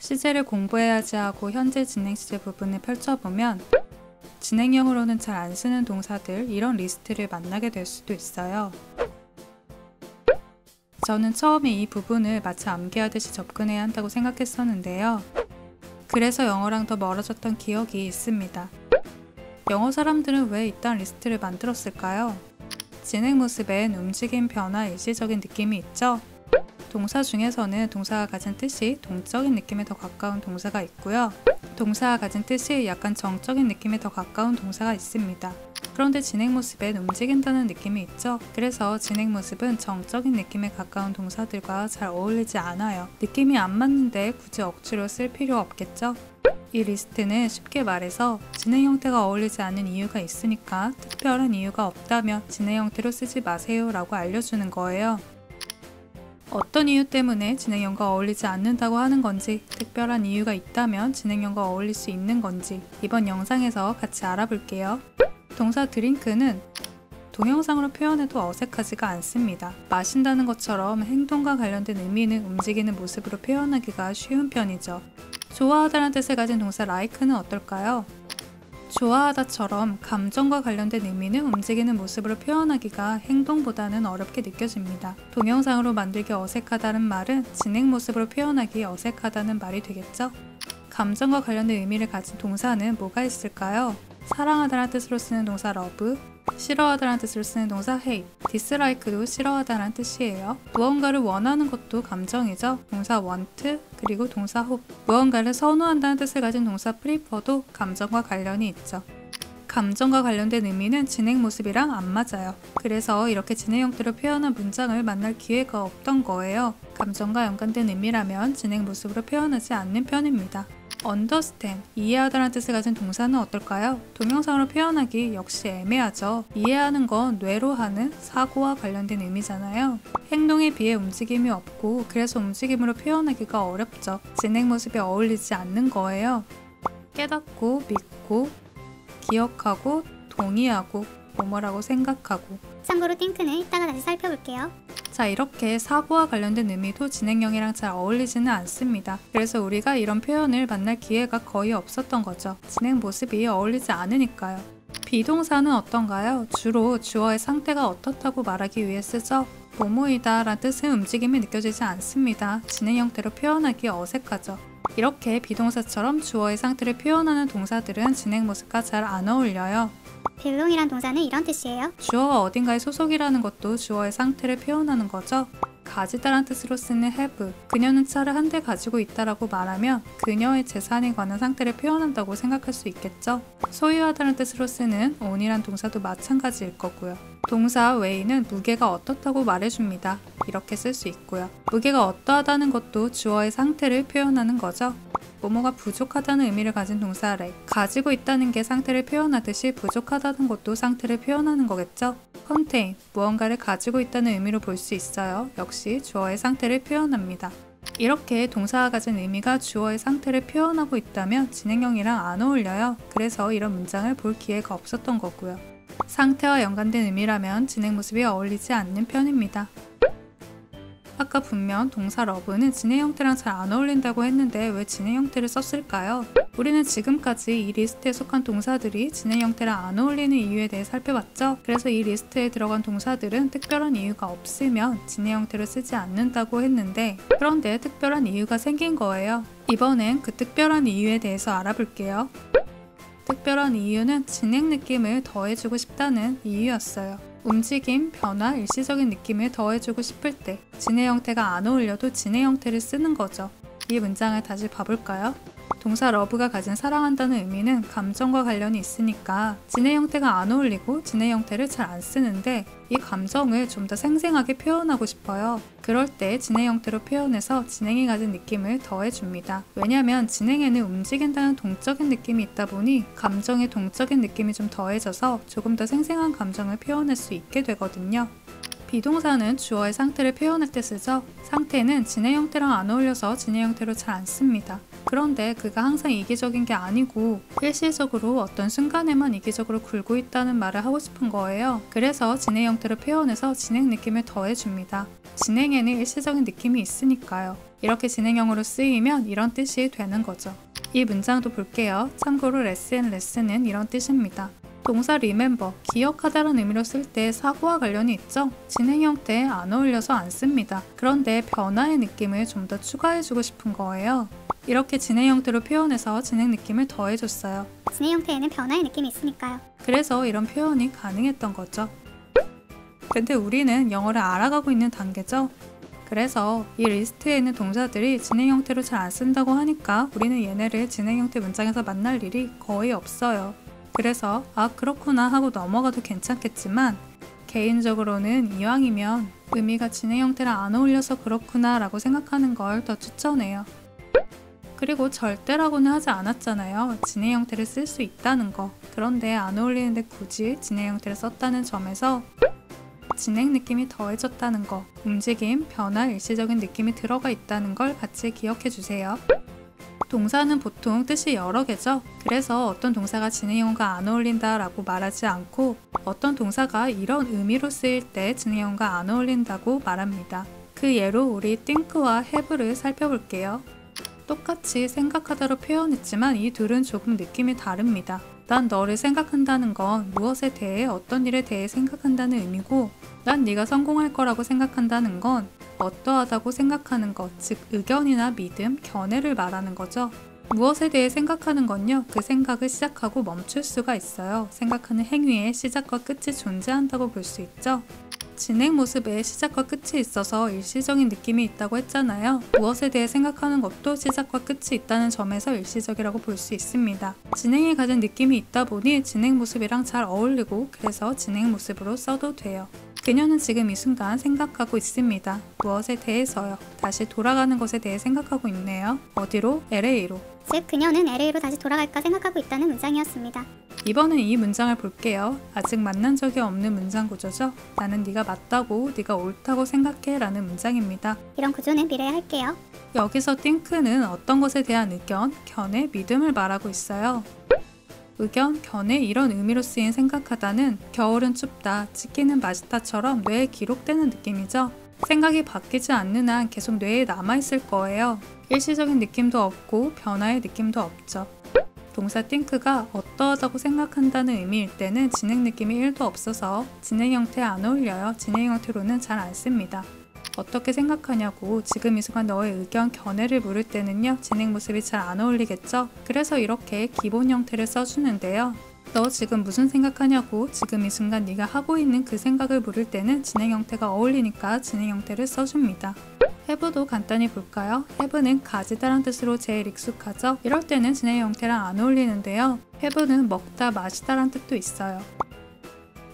시제를 공부해야지 하고 현재 진행 시제 부분을 펼쳐보면 진행형으로는 잘 안 쓰는 동사들, 이런 리스트를 만나게 될 수도 있어요. 저는 처음에 이 부분을 마치 암기하듯이 접근해야 한다고 생각했었는데요. 그래서 영어랑 더 멀어졌던 기억이 있습니다. 영어 사람들은 왜 이딴 리스트를 만들었을까요? 진행 모습엔 움직임, 변화, 일시적인 느낌이 있죠? 동사 중에서는 동사가 가진 뜻이 동적인 느낌에 더 가까운 동사가 있고요. 동사가 가진 뜻이 약간 정적인 느낌에 더 가까운 동사가 있습니다. 그런데 진행 모습엔 움직인다는 느낌이 있죠? 그래서 진행 모습은 정적인 느낌에 가까운 동사들과 잘 어울리지 않아요. 느낌이 안 맞는데 굳이 억지로 쓸 필요 없겠죠? 이 리스트는 쉽게 말해서 진행 형태가 어울리지 않는 이유가 있으니까 특별한 이유가 없다면 진행 형태로 쓰지 마세요 라고 알려주는 거예요. 어떤 이유 때문에 진행형과 어울리지 않는다고 하는 건지, 특별한 이유가 있다면 진행형과 어울릴 수 있는 건지 이번 영상에서 같이 알아볼게요. 동사 드링크는 동영상으로 표현해도 어색하지가 않습니다. 마신다는 것처럼 행동과 관련된 의미는 움직이는 모습으로 표현하기가 쉬운 편이죠. 좋아하다는 뜻을 가진 동사 like는 어떨까요? 좋아하다처럼 감정과 관련된 의미는 움직이는 모습으로 표현하기가 행동보다는 어렵게 느껴집니다. 동영상으로 만들기 어색하다는 말은 진행 모습으로 표현하기 어색하다는 말이 되겠죠? 감정과 관련된 의미를 가진 동사는 뭐가 있을까요? 사랑하다는 뜻으로 쓰는 동사 love, 싫어하다는 뜻으로 쓰는 동사 hate, dislike도 싫어하다는 뜻이에요. 무언가를 원하는 것도 감정이죠. 동사 want, 그리고 동사 hope. 무언가를 선호한다는 뜻을 가진 동사 prefer도 감정과 관련이 있죠. 감정과 관련된 의미는 진행 모습이랑 안 맞아요. 그래서 이렇게 진행 형태로 표현한 문장을 만날 기회가 없던 거예요. 감정과 연관된 의미라면 진행 모습으로 표현하지 않는 편입니다. understand, 이해하다는 뜻을 가진 동사는 어떨까요? 동영상으로 표현하기 역시 애매하죠. 이해하는 건 뇌로 하는 사고와 관련된 의미잖아요. 행동에 비해 움직임이 없고 그래서 움직임으로 표현하기가 어렵죠. 진행 모습에 어울리지 않는 거예요. 깨닫고, 믿고, 기억하고, 동의하고, 뭐뭐라고 생각하고. 참고로 think는 이따가 다시 살펴볼게요. 자, 이렇게 사고와 관련된 의미도 진행형이랑 잘 어울리지는 않습니다. 그래서 우리가 이런 표현을 만날 기회가 거의 없었던 거죠. 진행 모습이 어울리지 않으니까요. 비동사는 어떤가요? 주로 주어의 상태가 어떻다고 말하기 위해 쓰죠. 뭐뭐이다 라는 뜻은 움직임이 느껴지지 않습니다. 진행 형태로 표현하기 어색하죠. 이렇게 비동사처럼 주어의 상태를 표현하는 동사들은 진행 모습과 잘 안 어울려요. belong이란 동사는 이런 뜻이에요. 주어가 어딘가의 소속이라는 것도 주어의 상태를 표현하는 거죠. 가지다란 뜻으로 쓰는 have, 그녀는 차를 한 대 가지고 있다라고 말하면 그녀의 재산에 관한 상태를 표현한다고 생각할 수 있겠죠. 소유하다는 뜻으로 쓰는 own이란 동사도 마찬가지일 거고요. 동사 way는 무게가 어떻다고 말해줍니다. 이렇게 쓸 수 있고요. 무게가 어떠하다는 것도 주어의 상태를 표현하는 거죠. 뭐뭐가 부족하다는 의미를 가진 동사 lack, 가지고 있다는 게 상태를 표현하듯이 부족하다는 것도 상태를 표현하는 거겠죠. contain, 무언가를 가지고 있다는 의미로 볼 수 있어요. 역시 주어의 상태를 표현합니다. 이렇게 동사가 가진 의미가 주어의 상태를 표현하고 있다면 진행형이랑 안 어울려요. 그래서 이런 문장을 볼 기회가 없었던 거고요. 상태와 연관된 의미라면 진행 모습이 어울리지 않는 편입니다. 아까 분명 동사 love는 진행 형태랑 잘 안 어울린다고 했는데 왜 진행 형태를 썼을까요? 우리는 지금까지 이 리스트에 속한 동사들이 진행 형태랑 안 어울리는 이유에 대해 살펴봤죠? 그래서 이 리스트에 들어간 동사들은 특별한 이유가 없으면 진행 형태로 쓰지 않는다고 했는데, 그런데 특별한 이유가 생긴 거예요. 이번엔 그 특별한 이유에 대해서 알아볼게요. 특별한 이유는 진행 느낌을 더해주고 싶다는 이유였어요. 움직임, 변화, 일시적인 느낌을 더해주고 싶을 때 진행 형태가 안 어울려도 진행 형태를 쓰는 거죠. 이 문장을 다시 봐볼까요? 동사 love가 가진 사랑한다는 의미는 감정과 관련이 있으니까 진행 형태가 안 어울리고 진행 형태를 잘 안 쓰는데 이 감정을 좀 더 생생하게 표현하고 싶어요. 그럴 때 진행 형태로 표현해서 진행이 가진 느낌을 더해줍니다. 왜냐면 진행에는 움직인다는 동적인 느낌이 있다 보니 감정의 동적인 느낌이 좀 더해져서 조금 더 생생한 감정을 표현할 수 있게 되거든요. 비동사는 주어의 상태를 표현할 때 쓰죠. 상태는 진행 형태랑 안 어울려서 진행 형태로 잘 안 씁니다. 그런데 그가 항상 이기적인 게 아니고 일시적으로 어떤 순간에만 이기적으로 굴고 있다는 말을 하고 싶은 거예요. 그래서 진행 형태로 표현해서 진행 느낌을 더해줍니다. 진행에는 일시적인 느낌이 있으니까요. 이렇게 진행형으로 쓰이면 이런 뜻이 되는 거죠. 이 문장도 볼게요. 참고로 레슨은 이런 뜻입니다. 동사 remember, 기억하다라는 의미로 쓸 때 사고와 관련이 있죠? 진행 형태에 안 어울려서 안 씁니다. 그런데 변화의 느낌을 좀 더 추가해주고 싶은 거예요. 이렇게 진행 형태로 표현해서 진행 느낌을 더해줬어요. 진행 형태에는 변화의 느낌이 있으니까요. 그래서 이런 표현이 가능했던 거죠. 근데 우리는 영어를 알아가고 있는 단계죠? 그래서 이 리스트에 있는 동사들이 진행 형태로 잘 안 쓴다고 하니까 우리는 얘네를 진행 형태 문장에서 만날 일이 거의 없어요. 그래서 아 그렇구나 하고 넘어가도 괜찮겠지만 개인적으로는 이왕이면 의미가 진행 형태랑 안 어울려서 그렇구나 라고 생각하는 걸 더 추천해요. 그리고 절대라고는 하지 않았잖아요. 진행 형태를 쓸 수 있다는 거. 그런데 안 어울리는데 굳이 진행 형태를 썼다는 점에서 진행 느낌이 더해졌다는 거, 움직임, 변화, 일시적인 느낌이 들어가 있다는 걸 같이 기억해 주세요. 동사는 보통 뜻이 여러 개죠. 그래서 어떤 동사가 진행형과 안 어울린다 라고 말하지 않고 어떤 동사가 이런 의미로 쓰일 때 진행형과 안 어울린다고 말합니다. 그 예로 우리 think와 have를 살펴볼게요. 똑같이 생각하다로 표현했지만 이 둘은 조금 느낌이 다릅니다. 난 너를 생각한다는 건 무엇에 대해 어떤 일에 대해 생각한다는 의미고 난 네가 성공할 거라고 생각한다는 건 어떠하다고 생각하는 것, 즉 의견이나 믿음, 견해를 말하는 거죠. 무엇에 대해 생각하는 건요, 그 생각을 시작하고 멈출 수가 있어요. 생각하는 행위의 시작과 끝이 존재한다고 볼 수 있죠. 진행 모습에 시작과 끝이 있어서 일시적인 느낌이 있다고 했잖아요. 무엇에 대해 생각하는 것도 시작과 끝이 있다는 점에서 일시적이라고 볼 수 있습니다. 진행이 가진 느낌이 있다 보니 진행 모습이랑 잘 어울리고 그래서 진행 모습으로 써도 돼요. 그녀는 지금 이 순간 생각하고 있습니다. 무엇에 대해서요? 다시 돌아가는 것에 대해 생각하고 있네요. 어디로? LA로. 즉 그녀는 LA로 다시 돌아갈까 생각하고 있다는 문장이었습니다. 이번엔 이 문장을 볼게요. 아직 만난 적이 없는 문장 구조죠. 나는 네가 맞다고, 네가 옳다고 생각해 라는 문장입니다. 이런 구조는 미래에 할게요. 여기서 think는 어떤 것에 대한 의견, 견해, 믿음을 말하고 있어요. 의견, 견해 이런 의미로 쓰인 생각하다는 겨울은 춥다, 치킨은 맛있다처럼 뇌에 기록되는 느낌이죠. 생각이 바뀌지 않는 한 계속 뇌에 남아있을 거예요. 일시적인 느낌도 없고 변화의 느낌도 없죠. 동사 think가 어떠하다고 생각한다는 의미일 때는 진행 느낌이 1도 없어서 진행 형태에 안 어울려요. 진행 형태로는 잘 안 씁니다. 어떻게 생각하냐고 지금 이 순간 너의 의견, 견해를 물을 때는요. 진행 모습이 잘 안 어울리겠죠? 그래서 이렇게 기본 형태를 써주는데요. 너 지금 무슨 생각하냐고 지금 이 순간 네가 하고 있는 그 생각을 물을 때는 진행 형태가 어울리니까 진행 형태를 써줍니다. have도 간단히 볼까요? have는 가지다란 뜻으로 제일 익숙하죠? 이럴 때는 진행 형태랑 안 어울리는데요. have는 먹다, 마시다란 뜻도 있어요.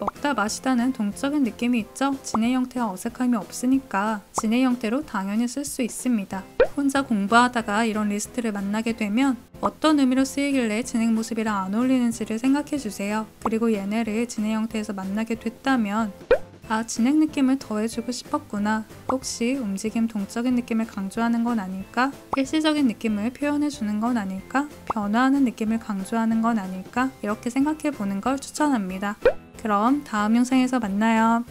먹다 마시다는 동적인 느낌이 있죠? 진행 형태와 어색함이 없으니까 진행 형태로 당연히 쓸 수 있습니다. 혼자 공부하다가 이런 리스트를 만나게 되면 어떤 의미로 쓰이길래 진행 모습이랑 안 어울리는지를 생각해 주세요. 그리고 얘네를 진행 형태에서 만나게 됐다면 아, 진행 느낌을 더해주고 싶었구나. 혹시 움직임, 동적인 느낌을 강조하는 건 아닐까? 일시적인 느낌을 표현해주는 건 아닐까? 변화하는 느낌을 강조하는 건 아닐까? 이렇게 생각해 보는 걸 추천합니다. 그럼 다음 영상에서 만나요.